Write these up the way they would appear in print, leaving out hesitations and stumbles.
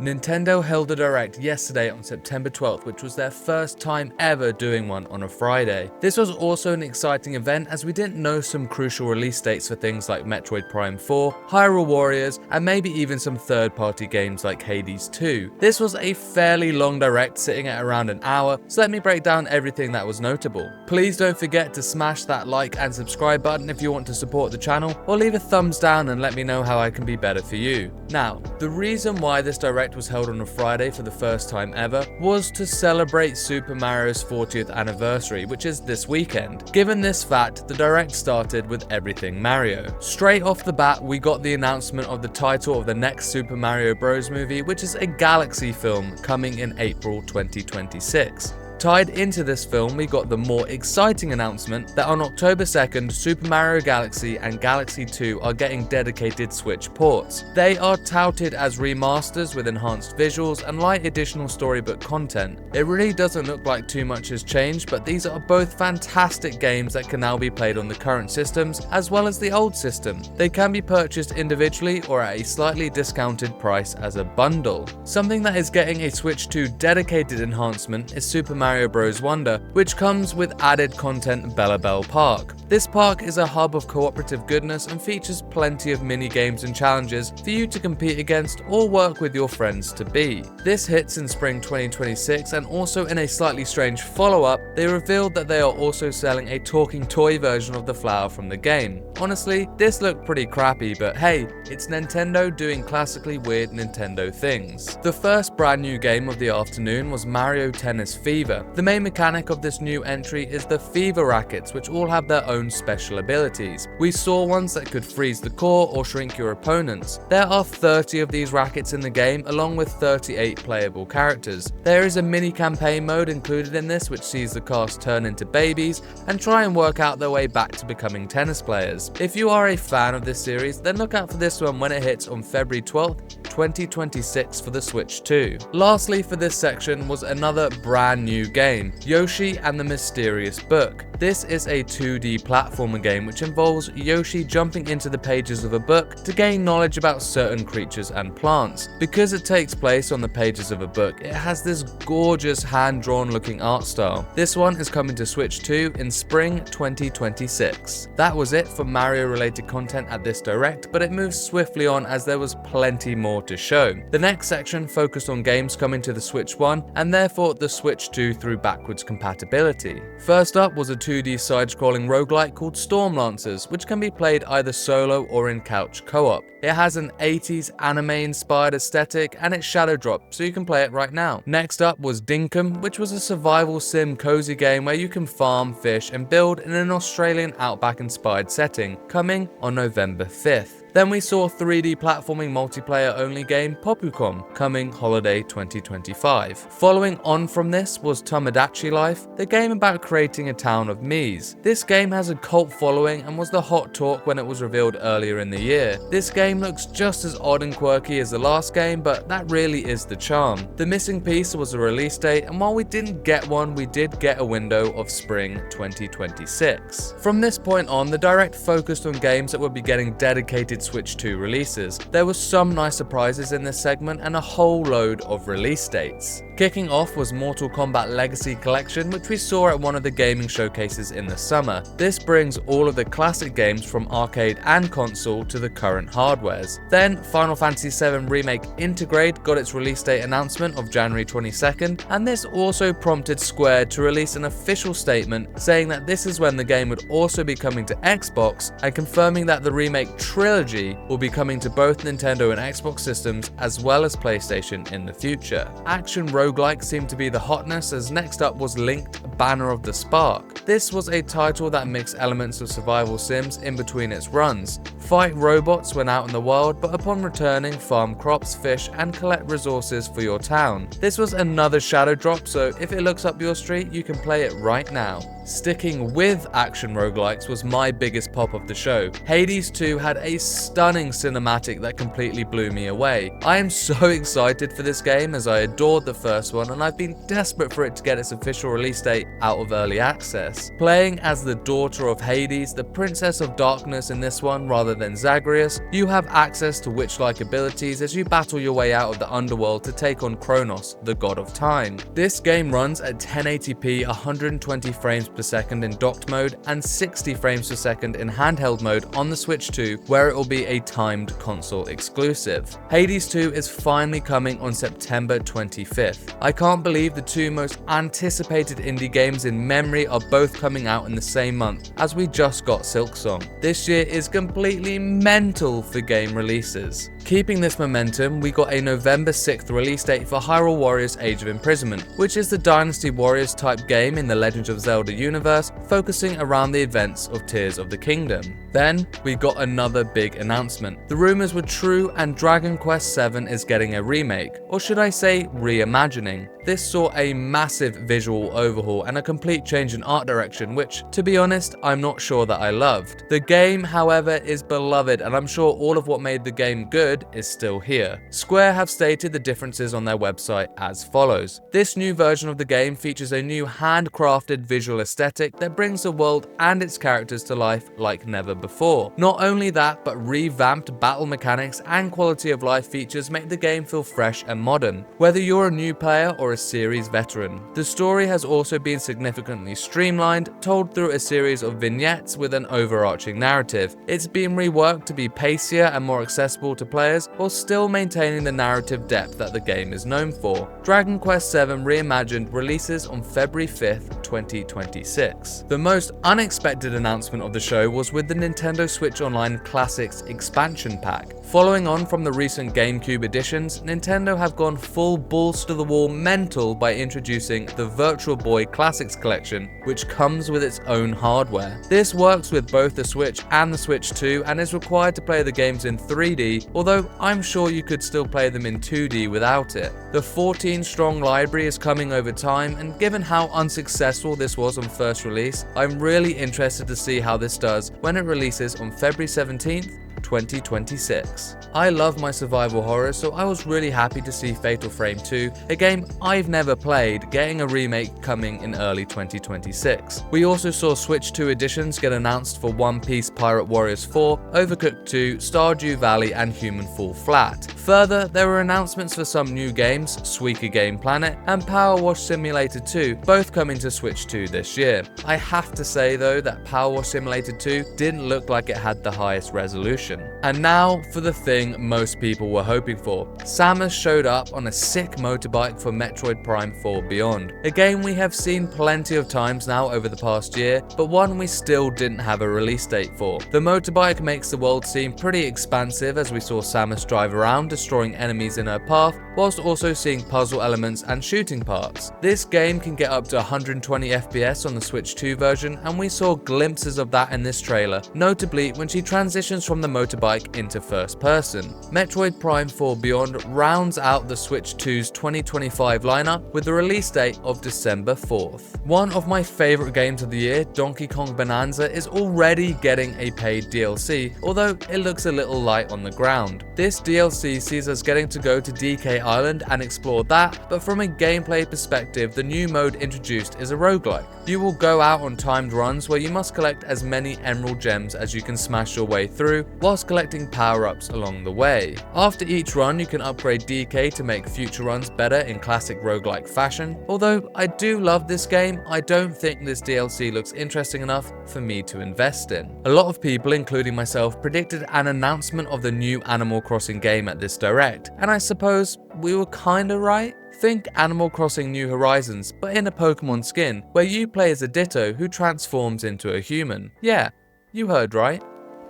Nintendo held a direct yesterday on September 12th, which was their first time ever doing one on a Friday. This was also an exciting event as we didn't know some crucial release dates for things like Metroid Prime 4, Hyrule Warriors, and maybe even some third-party games like Hades 2. This was a fairly long direct, sitting at around an hour, so let me break down everything that was notable. Please don't forget to smash that like and subscribe button if you want to support the channel, or leave a thumbs down and let me know how I can be better for you. Now, the reason why this direct was held on a Friday for the first time ever was to celebrate Super Mario's 40th anniversary, which is this weekend. Given this fact, the direct started with everything Mario. Straight off the bat, we got the announcement of the title of the next Super Mario Bros. Movie, which is a Galaxy film coming in April 2026. Tied into this film, we got the more exciting announcement that on October 2nd, Super Mario Galaxy and Galaxy 2 are getting dedicated Switch ports. They are touted as remasters with enhanced visuals and light additional storybook content. It really doesn't look like too much has changed, but these are both fantastic games that can now be played on the current systems as well as the old system. They can be purchased individually or at a slightly discounted price as a bundle. Something that is getting a Switch 2 dedicated enhancement is Super Mario Bros. Wonder, which comes with added content Bella Bell Park. This park is a hub of cooperative goodness and features plenty of mini games and challenges for you to compete against or work with your friends to be. This hits in spring 2026, and also in a slightly strange follow-up, they revealed that they are also selling a talking toy version of the flower from the game. Honestly, this looked pretty crappy, but hey, it's Nintendo doing classically weird Nintendo things. The first brand new game of the afternoon was Mario Tennis Fever. The main mechanic of this new entry is the Fever rackets, which all have their own special abilities. We saw ones that could freeze the core or shrink your opponents. There are 30 of these rackets in the game, along with 38 playable characters. There is a mini campaign mode included in this, which sees the cast turn into babies and try and work out their way back to becoming tennis players. If you are a fan of this series, then look out for this one when it hits on February 12th, 2026 for the Switch 2. Lastly for this section was another brand new game, Yoshi and the Mysterious Book. This is a 2D platformer game which involves Yoshi jumping into the pages of a book to gain knowledge about certain creatures and plants. Because it takes place on the pages of a book, it has this gorgeous hand-drawn looking art style. This one is coming to Switch 2 in spring 2026. That was it for Mario related content at this direct, but it moved swiftly on as there was plenty more to show. The next section focused on games coming to the Switch 1 and therefore the Switch 2 through backwards compatibility. First up was a 2D side-scrolling roguelike called Stormlancers, which can be played either solo or in couch co-op. It has an 80s anime-inspired aesthetic and it's shadow drop, so you can play it right now. Next up was Dinkum, which was a survival sim cozy game where you can farm, fish, and build in an Australian outback-inspired setting, coming on November 5th. Then we saw 3D platforming multiplayer only game Popucom, coming holiday 2025. Following on from this was Tamadachi Life, the game about creating a town of Miis. This game has a cult following and was the hot talk when it was revealed earlier in the year. This game looks just as odd and quirky as the last game, but that really is the charm. The missing piece was a release date, and while we didn't get one, we did get a window of spring 2026. From this point on, the direct focused on games that would be getting dedicated Switch 2 releases. There were some nice surprises in this segment and a whole load of release dates. Kicking off was Mortal Kombat Legacy Collection, which we saw at one of the gaming showcases in the summer. This brings all of the classic games from arcade and console to the current hardwares. Then Final Fantasy VII Remake Intergrade got its release date announcement of January 22nd, and this also prompted Square to release an official statement saying that this is when the game would also be coming to Xbox, and confirming that the remake trilogy will be coming to both Nintendo and Xbox systems as well as PlayStation in the future. Action roguelike seemed to be the hotness, as next up was Lynked, Banner of the Spark. This was a title that mixed elements of survival sims in between its runs. Fight robots when out in the wild, but upon returning, farm crops, fish, and collect resources for your town. This was another shadow drop, so if it looks up your street, you can play it right now. Sticking with action roguelikes was my biggest pop of the show. Hades 2 had a stunning cinematic that completely blew me away. I am so excited for this game as I adored the first one and I've been desperate for it to get its official release date out of early access. Playing as the daughter of Hades, the Princess of Darkness in this one rather than Zagreus, you have access to witch-like abilities as you battle your way out of the underworld to take on Kronos, the god of time. This game runs at 1080p 120 frames per second in docked mode and 60 frames per second in handheld mode on the Switch 2, where it will be a timed console exclusive. Hades 2 is finally coming on September 25th. I can't believe the two most anticipated indie games in memory are both coming out in the same month, as we just got Silksong. This year is completely mental for game releases. Keeping this momentum, we got a November 6th release date for Hyrule Warriors Age of Imprisonment, which is the Dynasty Warriors type game in the Legend of Zelda universe, focusing around the events of Tears of the Kingdom. Then, we got another big announcement. The rumors were true and Dragon Quest VII is getting a remake, or should I say reimagining. This saw a massive visual overhaul and a complete change in art direction, which, to be honest, I'm not sure that I loved. The game, however, is beloved and I'm sure all of what made the game good is still here. Square have stated the differences on their website as follows. This new version of the game features a new handcrafted visual aesthetic that brings the world and its characters to life like never before. Not only that, but revamped battle mechanics and quality of life features make the game feel fresh and modern, whether you're a new player or a series veteran. The story has also been significantly streamlined, told through a series of vignettes with an overarching narrative. It's been reworked to be pacier and more accessible to players, while still maintaining the narrative depth that the game is known for. Dragon Quest VII Reimagined releases on February 5th, 2026. The most unexpected announcement of the show was with the Nintendo Switch Online Classics expansion pack. Following on from the recent GameCube editions, Nintendo have gone full balls to the wall mental by introducing the Virtual Boy Classics Collection, which comes with its own hardware. This works with both the Switch and the Switch 2 and is required to play the games in 3D, although I'm sure you could still play them in 2D without it. The 14-strong library is coming over time, and given how unsuccessful this was on first release, I'm really interested to see how this does when it releases on February 17th, 2026. I love my survival horror, so I was really happy to see Fatal Frame 2, a game I've never played, getting a remake coming in early 2026. We also saw Switch 2 editions get announced for One Piece Pirate Warriors 4, Overcooked 2, Stardew Valley, and Human Fall Flat. Further, there were announcements for some new games, Suika Game Planet and Power Wash Simulator 2, both coming to Switch 2 this year. I have to say though that Power Wash Simulator 2 didn't look like it had the highest resolution. And now for the thing most people were hoping for. Samus showed up on a sick motorbike for Metroid Prime 4 Beyond, a game we have seen plenty of times now over the past year, but one we still didn't have a release date for. The motorbike makes the world seem pretty expansive as we saw Samus drive around destroying enemies in her path, whilst also seeing puzzle elements and shooting parts. This game can get up to 120 FPS on the Switch 2 version, and we saw glimpses of that in this trailer, notably when she transitions from the motorbike into first person. Metroid Prime 4 Beyond rounds out the Switch 2's 2025 lineup with the release date of December 4th. One of my favorite games of the year, Donkey Kong Bonanza, is already getting a paid DLC, although it looks a little light on the ground. This DLC sees us getting to go to DK Island and explore that, but from a gameplay perspective, the new mode introduced is a roguelike. You will go out on timed runs where you must collect as many emerald gems as you can smash your way through, whilst collecting power-ups along the way. After each run, you can upgrade DK to make future runs better in classic roguelike fashion. Although I do love this game, I don't think this DLC looks interesting enough for me to invest in. A lot of people, including myself, predicted an announcement of the new Animal Crossing game at this Direct, and I suppose we were kinda right. Think Animal Crossing New Horizons, but in a Pokemon skin, where you play as a Ditto who transforms into a human. Yeah, you heard right.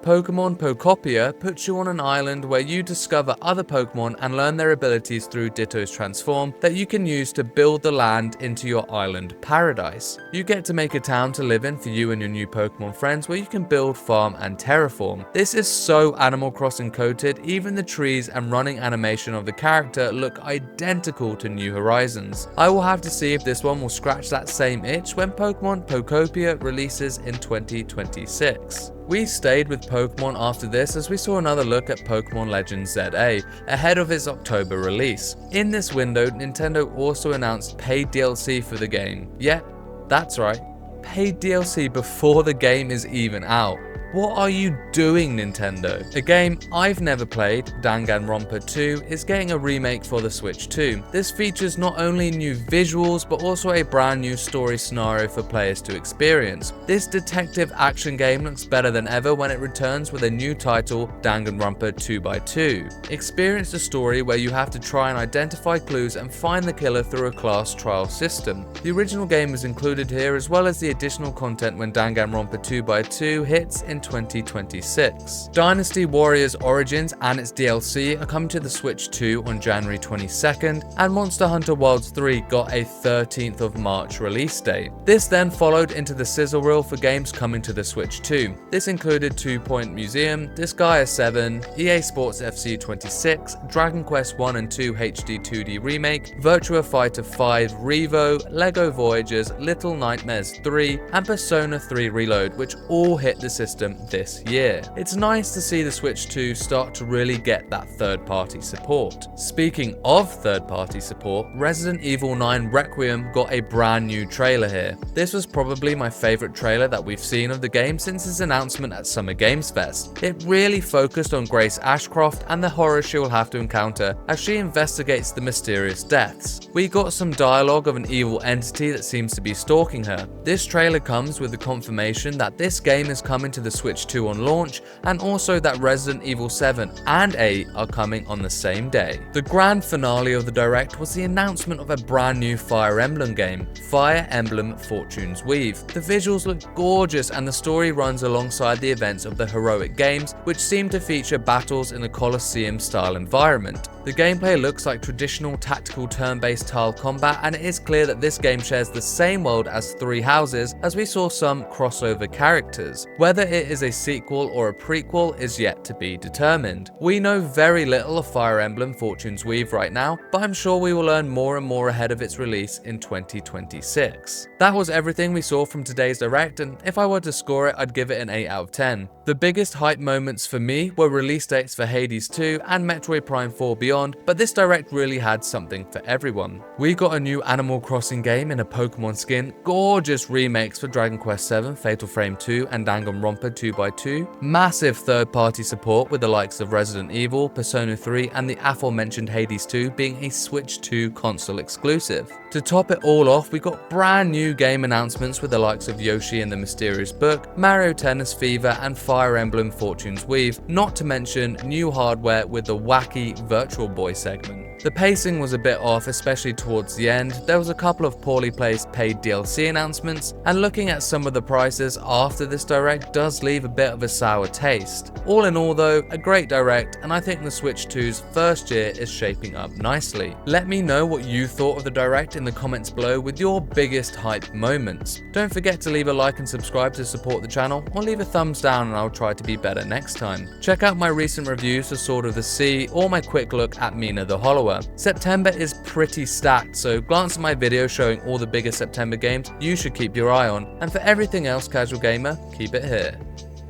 Pokemon Pokopia puts you on an island where you discover other Pokemon and learn their abilities through Ditto's Transform that you can use to build the land into your island paradise. You get to make a town to live in for you and your new Pokemon friends where you can build, farm, and terraform. This is so Animal Crossing coated, even the trees and running animation of the character look identical to New Horizons. I will have to see if this one will scratch that same itch when Pokemon Pokopia releases in 2026. We stayed with Pokemon after this as we saw another look at Pokemon Legends ZA ahead of its October release. In this window, Nintendo also announced paid DLC for the game. Yeah, that's right, paid DLC before the game is even out. What are you doing, Nintendo? A game I've never played, Danganronpa 2, is getting a remake for the Switch 2. This features not only new visuals, but also a brand new story scenario for players to experience. This detective action game looks better than ever when it returns with a new title, Danganronpa 2x2. Experience the story where you have to try and identify clues and find the killer through a class trial system. The original game is included here as well as the additional content when Danganronpa 2x2 hits in 2026. Dynasty Warriors Origins and its DLC are coming to the Switch 2 on January 22nd, and Monster Hunter Wilds 3 got a 13th of March release date. This then followed into the sizzle reel for games coming to the Switch 2. This included 2 Point Museum, Disgaea 7, EA Sports FC 26, Dragon Quest 1 and 2 HD 2D Remake, Virtua Fighter 5 Revo, LEGO Voyagers, Little Nightmares 3, and Persona 3 Reload, which all hit the system this year. It's nice to see the Switch 2 start to really get that third-party support. Speaking of third-party support, Resident Evil 9 Requiem got a brand new trailer here. This was probably my favorite trailer that we've seen of the game since its announcement at Summer Games Fest. It really focused on Grace Ashcroft and the horror she will have to encounter as she investigates the mysterious deaths. We got some dialogue of an evil entity that seems to be stalking her. This trailer comes with the confirmation that this game is coming to the Switch 2 on launch, and also that Resident Evil 7 and 8 are coming on the same day. The grand finale of the Direct was the announcement of a brand new Fire Emblem game, Fire Emblem Fortune's Weave. The visuals look gorgeous and the story runs alongside the events of the heroic games, which seem to feature battles in a Colosseum style environment. The gameplay looks like traditional tactical turn-based tile combat, and it is clear that this game shares the same world as Three Houses, as we saw some crossover characters. Whether it is a sequel or a prequel is yet to be determined. We know very little of Fire Emblem Fortune's Weave right now, but I'm sure we will learn more and more ahead of its release in 2026. That was everything we saw from today's Direct, and if I were to score it, I'd give it an 8 out of 10. The biggest hype moments for me were release dates for Hades 2 and Metroid Prime 4 Beyond, but this Direct really had something for everyone. We got a new Animal Crossing game in a Pokemon skin, gorgeous remakes for Dragon Quest 7, Fatal Frame 2 and Danganronpa 2x2, massive third-party support with the likes of Resident Evil, Persona 3 and the aforementioned Hades 2 being a Switch 2 console exclusive. To top it all off, we got brand new game announcements with the likes of Yoshi and the Mysterious Book, Mario Tennis Fever and Fire Emblem Fortune's Weave, not to mention new hardware with the wacky Virtual Boy segment. The pacing was a bit off, especially towards the end. There was a couple of poorly placed paid DLC announcements, and looking at some of the prices after this Direct does leave a bit of a sour taste. All in all though, a great Direct, and I think the Switch 2's first year is shaping up nicely. Let me know what you thought of the Direct in the comments below with your biggest hype moments. Don't forget to leave a like and subscribe to support the channel, or leave a thumbs down and I'll try to be better next time. Check out my recent reviews for Sword of the Sea or my quick look at Mina the Hollower. September is pretty stacked, so glance at my video showing all the biggest September games you should keep your eye on, and for everything else casual gamer, keep it here.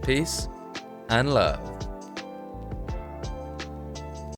Peace and love.